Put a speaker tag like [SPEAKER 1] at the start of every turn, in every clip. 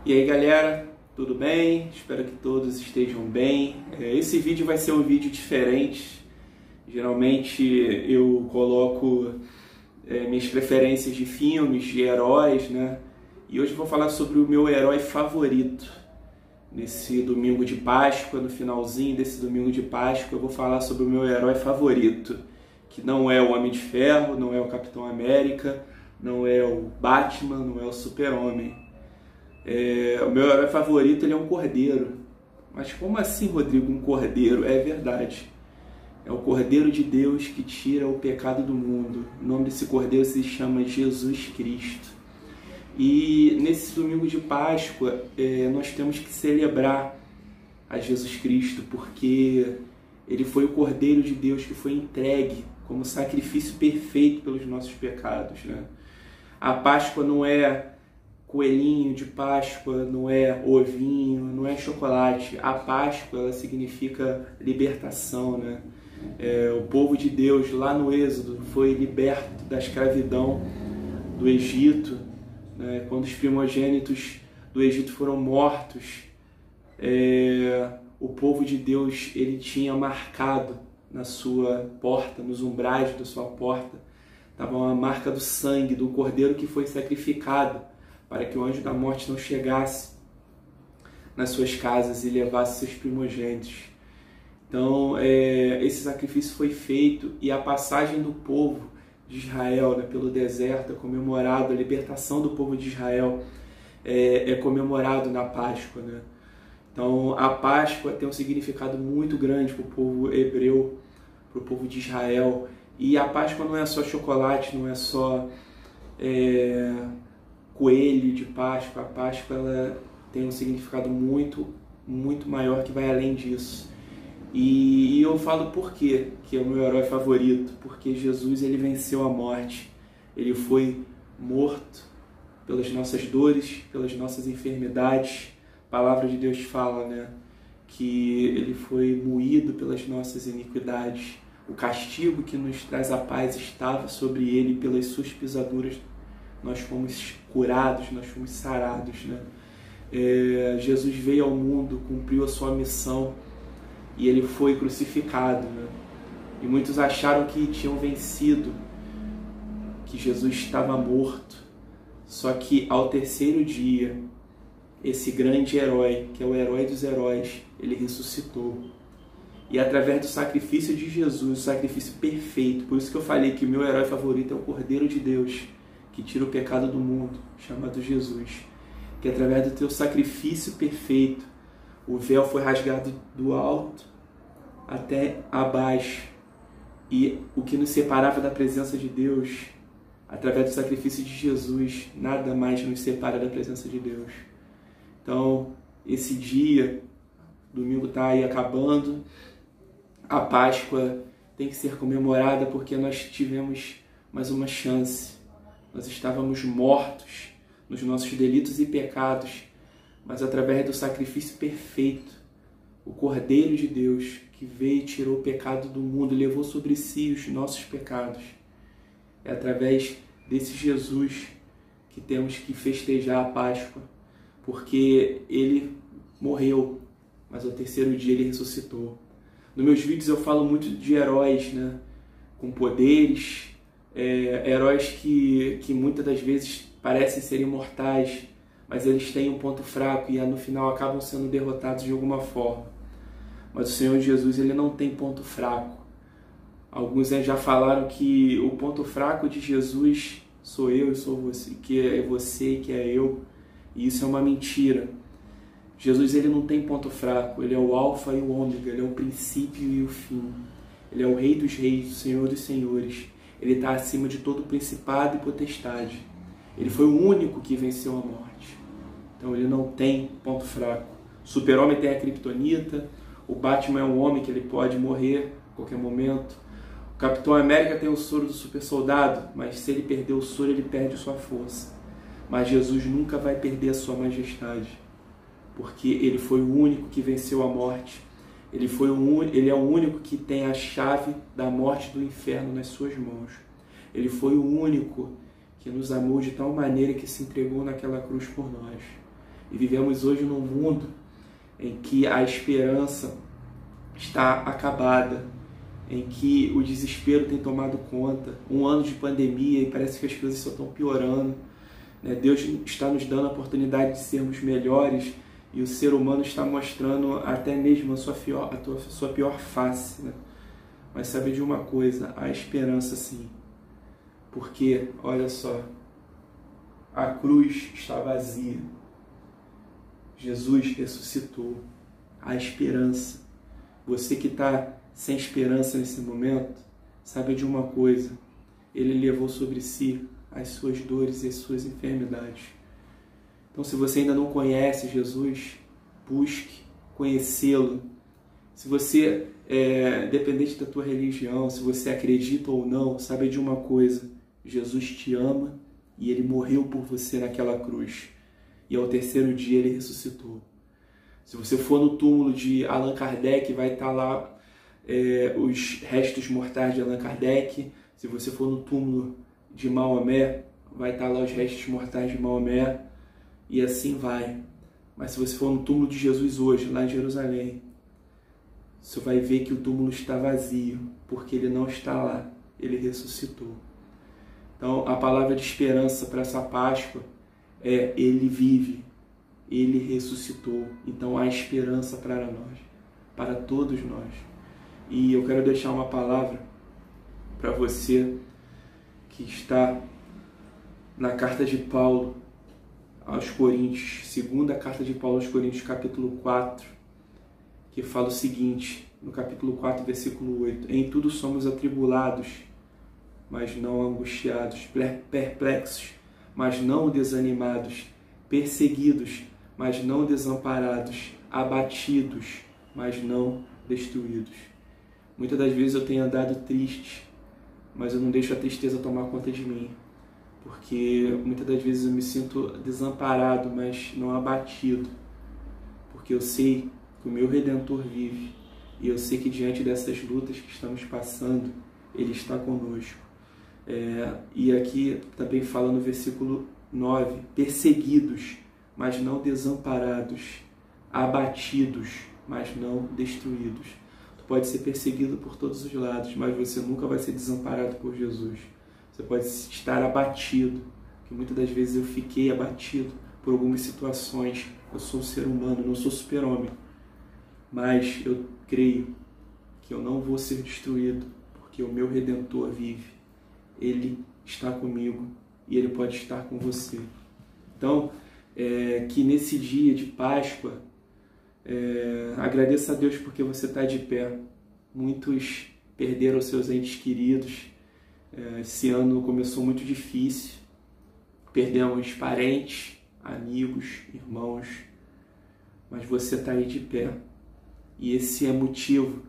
[SPEAKER 1] E aí galera, tudo bem? Espero que todos estejam bem. Esse vídeo vai ser um vídeo diferente. Geralmente eu coloco minhas preferências de filmes, de heróis, né? E hoje eu vou falar sobre o meu herói favorito. Nesse domingo de Páscoa, no finalzinho desse domingo de Páscoa, eu vou falar sobre o meu herói favorito, que não é o Homem de Ferro, não é o Capitão América, não é o Batman, não é o Super-Homem. O meu herói favorito ele é um cordeiro. Mas como assim, Rodrigo, um cordeiro? É verdade. É o Cordeiro de Deus que tira o pecado do mundo. O nome desse cordeiro se chama Jesus Cristo. E nesse domingo de Páscoa, nós temos que celebrar a Jesus Cristo, porque ele foi o Cordeiro de Deus que foi entregue como sacrifício perfeito pelos nossos pecados, né? A Páscoa não é coelhinho de Páscoa, não é ovinho, não é chocolate. A Páscoa, ela significa libertação, né? O povo de Deus lá no Êxodo foi liberto da escravidão do Egito, né? Quando os primogênitos do Egito foram mortos, o povo de Deus ele tinha marcado na sua porta, nos umbrais da sua porta, estava uma marca do sangue do cordeiro que foi sacrificado, para que o anjo da morte não chegasse nas suas casas e levasse seus primogênitos. Então, esse sacrifício foi feito e a passagem do povo de Israel, né, pelo deserto é comemorado, a libertação do povo de Israel é comemorado na Páscoa, né? Então, a Páscoa tem um significado muito grande para o povo hebreu, para o povo de Israel. E a Páscoa não é só chocolate, não é só coelho de Páscoa. A Páscoa ela tem um significado muito maior que vai além disso. E eu falo por quê que é o meu herói favorito, porque Jesus ele venceu a morte, ele foi morto pelas nossas dores, pelas nossas enfermidades. A palavra de Deus fala, né, que ele foi moído pelas nossas iniquidades. O castigo que nos traz a paz estava sobre ele, pelas suas pisaduras nós fomos curados, nós fomos sarados, né? Jesus veio ao mundo, cumpriu a sua missão e ele foi crucificado, né? E muitos acharam que tinham vencido, que Jesus estava morto. Só que ao terceiro dia, esse grande herói, que é o herói dos heróis, ele ressuscitou. E através do sacrifício de Jesus, o sacrifício perfeito, por isso que eu falei que o meu herói favorito é o Cordeiro de Deus, que tira o pecado do mundo, chamado Jesus. Que através do teu sacrifício perfeito, o véu foi rasgado do alto até abaixo. E o que nos separava da presença de Deus, através do sacrifício de Jesus, nada mais nos separa da presença de Deus. Então, esse dia, domingo está aí acabando, a Páscoa tem que ser comemorada porque nós tivemos mais uma chance. Nós estávamos mortos nos nossos delitos e pecados, mas através do sacrifício perfeito, o Cordeiro de Deus, que veio e tirou o pecado do mundo, levou sobre si os nossos pecados. É através desse Jesus que temos que festejar a Páscoa, porque ele morreu, mas ao terceiro dia ele ressuscitou. Nos meus vídeos eu falo muito de heróis, né, com poderes, heróis que muitas das vezes parecem ser imortais, mas eles têm um ponto fraco e no final acabam sendo derrotados de alguma forma. Mas o Senhor Jesus ele não tem ponto fraco. Alguns já falaram que o ponto fraco de Jesus sou eu e sou você, que é você e que é eu, e isso é uma mentira. Jesus ele não tem ponto fraco, ele é o alfa e o ômega, ele é o princípio e o fim. Ele é o Rei dos reis, o Senhor dos senhores. Ele está acima de todo principado e potestade. Ele foi o único que venceu a morte. Então ele não tem ponto fraco. O Super-Homem tem a Kryptonita. O Batman é um homem que ele pode morrer a qualquer momento. O Capitão América tem o soro do super soldado, mas se ele perder o soro, ele perde sua força. Mas Jesus nunca vai perder a sua majestade, porque ele foi o único que venceu a morte. Ele é o único que tem a chave da morte e do inferno nas suas mãos. Ele foi o único que nos amou de tal maneira que se entregou naquela cruz por nós. E vivemos hoje num mundo em que a esperança está acabada, em que o desespero tem tomado conta. Um ano de pandemia e parece que as coisas só estão piorando. Deus está nos dando a oportunidade de sermos melhores e o ser humano está mostrando até mesmo a sua pior face. Mas sabe de uma coisa, há esperança sim. Porque, olha só, a cruz está vazia. Jesus ressuscitou. Há esperança. Você que está sem esperança nesse momento, sabe de uma coisa, Ele levou sobre si as suas dores e as suas enfermidades. Então, se você ainda não conhece Jesus, busque conhecê-lo. Se você, dependente da tua religião, se você acredita ou não, sabe de uma coisa, Jesus te ama e Ele morreu por você naquela cruz. E ao terceiro dia Ele ressuscitou. Se você for no túmulo de Allan Kardec, vai estar lá os restos mortais de Allan Kardec. Se você for no túmulo de Maomé, vai estar lá os restos mortais de Maomé. E assim vai. Mas se você for no túmulo de Jesus hoje, lá em Jerusalém, você vai ver que o túmulo está vazio, porque Ele não está lá. Ele ressuscitou. Então, a palavra de esperança para essa Páscoa é: Ele vive. Ele ressuscitou. Então há esperança para nós, para todos nós. E eu quero deixar uma palavra para você que está na carta de Paulo aos Coríntios, segunda carta de Paulo aos Coríntios, capítulo 4, que fala o seguinte, no capítulo 4, versículo 8: em tudo somos atribulados, mas não angustiados, perplexos, mas não desanimados, perseguidos, mas não desamparados, abatidos, mas não destruídos. Muitas das vezes eu tenho andado triste, mas eu não deixo a tristeza tomar conta de mim, porque muitas das vezes eu me sinto desamparado, mas não abatido, porque eu sei que o meu Redentor vive, e eu sei que diante dessas lutas que estamos passando, Ele está conosco. E aqui também fala no versículo 9, perseguidos, mas não desamparados, abatidos, mas não destruídos. Tu pode ser perseguido por todos os lados, mas você nunca vai ser desamparado por Jesus. Você pode estar abatido, que muitas das vezes eu fiquei abatido por algumas situações. Eu sou um ser humano, não sou super-homem, mas eu creio que eu não vou ser destruído, porque o meu Redentor vive. Ele está comigo e Ele pode estar com você. Então, que nesse dia de Páscoa, agradeça a Deus porque você está de pé. Muitos perderam seus entes queridos. Esse ano começou muito difícil. Perdemos parentes, amigos, irmãos. Mas você está aí de pé. E esse é motivo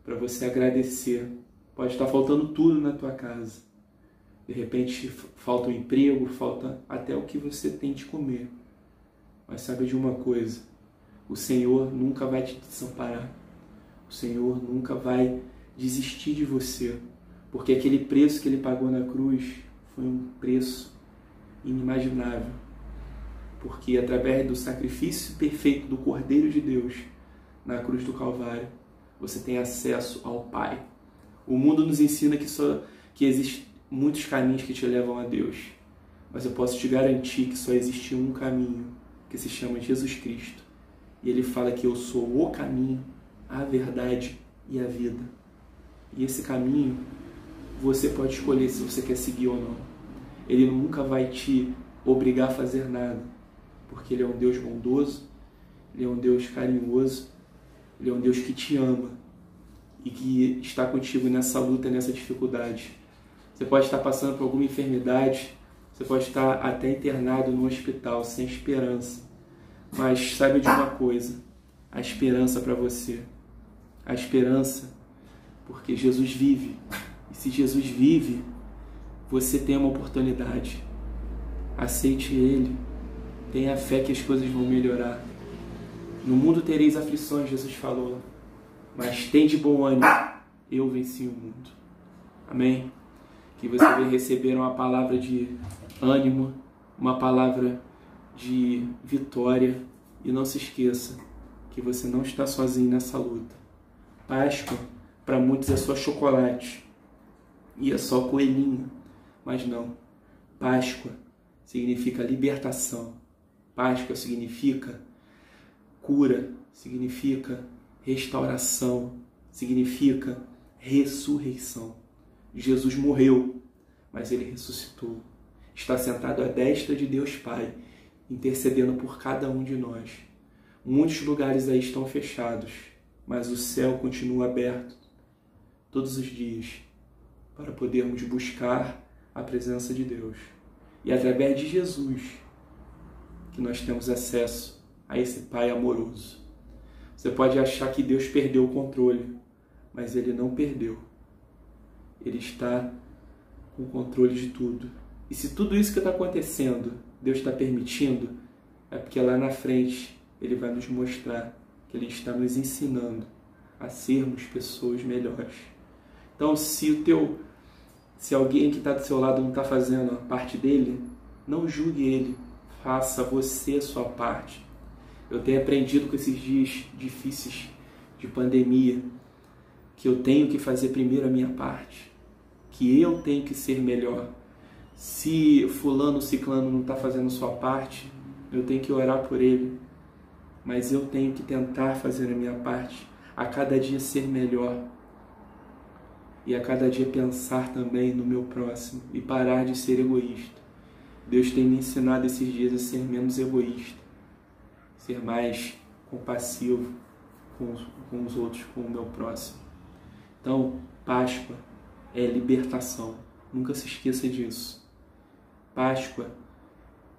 [SPEAKER 1] para você agradecer. Pode estar faltando tudo na tua casa. De repente falta um emprego, falta até o que você tem de comer. Mas sabe de uma coisa, o Senhor nunca vai te desamparar. O Senhor nunca vai desistir de você. Porque aquele preço que Ele pagou na cruz foi um preço inimaginável. Porque através do sacrifício perfeito do Cordeiro de Deus na cruz do Calvário, você tem acesso ao Pai. O mundo nos ensina que existem muitos caminhos que te levam a Deus. Mas eu posso te garantir que só existe um caminho, que se chama Jesus Cristo. E Ele fala que eu sou o caminho, a verdade e a vida. E esse caminho você pode escolher se você quer seguir ou não. Ele nunca vai te obrigar a fazer nada, porque Ele é um Deus bondoso, Ele é um Deus carinhoso, Ele é um Deus que te ama e que está contigo nessa luta, nessa dificuldade. Você pode estar passando por alguma enfermidade, você pode estar até internado no hospital, sem esperança. Mas saiba de uma coisa, a esperança para você. A esperança, porque Jesus vive. E se Jesus vive, você tem uma oportunidade. Aceite Ele. Tenha fé que as coisas vão melhorar. No mundo tereis aflições, Jesus falou. Mas tem de bom ânimo. Eu venci o mundo. Amém? Que você venha receber uma palavra de ânimo, uma palavra de vitória. E não se esqueça que você não está sozinho nessa luta. Páscoa, para muitos, é só chocolate e é só coelhinho, mas não. Páscoa significa libertação. Páscoa significa cura, significa restauração, significa ressurreição. Jesus morreu, mas ele ressuscitou. Está sentado à destra de Deus Pai, intercedendo por cada um de nós. Muitos lugares aí estão fechados, mas o céu continua aberto todos os dias para podermos buscar a presença de Deus. E através de Jesus que nós temos acesso a esse Pai amoroso. Você pode achar que Deus perdeu o controle, mas Ele não perdeu. Ele está com o controle de tudo. E se tudo isso que está acontecendo, Deus está permitindo, é porque lá na frente Ele vai nos mostrar que Ele está nos ensinando a sermos pessoas melhores. Então, se alguém que está do seu lado não está fazendo a parte dele, não julgue ele, faça você a sua parte. Eu tenho aprendido com esses dias difíceis de pandemia que eu tenho que fazer primeiro a minha parte, que eu tenho que ser melhor. Se fulano, ciclano não está fazendo sua parte, eu tenho que orar por ele, mas eu tenho que tentar fazer a minha parte, a cada dia ser melhor e a cada dia pensar também no meu próximo e parar de ser egoísta. Deus tem me ensinado esses dias a ser menos egoísta, ser mais compassivo com os outros, com o meu próximo. Então, Páscoa é libertação. Nunca se esqueça disso. Páscoa,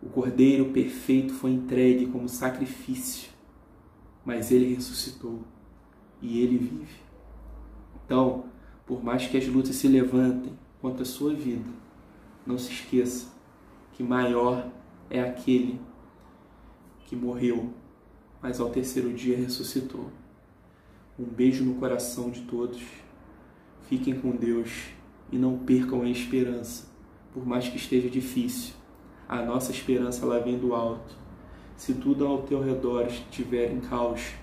[SPEAKER 1] o Cordeiro perfeito foi entregue como sacrifício, mas ele ressuscitou e ele vive. Então, por mais que as lutas se levantem contra a sua vida, não se esqueça que maior é aquele que morreu, mas ao terceiro dia ressuscitou. Um beijo no coração de todos. Fiquem com Deus e não percam a esperança, por mais que esteja difícil. A nossa esperança ela vem do alto. Se tudo ao teu redor estiver em caos,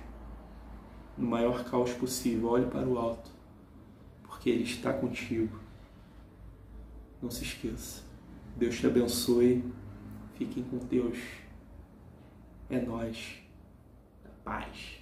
[SPEAKER 1] no maior caos possível, olhe para o alto, porque Ele está contigo. Não se esqueça. Deus te abençoe. Fiquem com Deus. É nóis. Paz.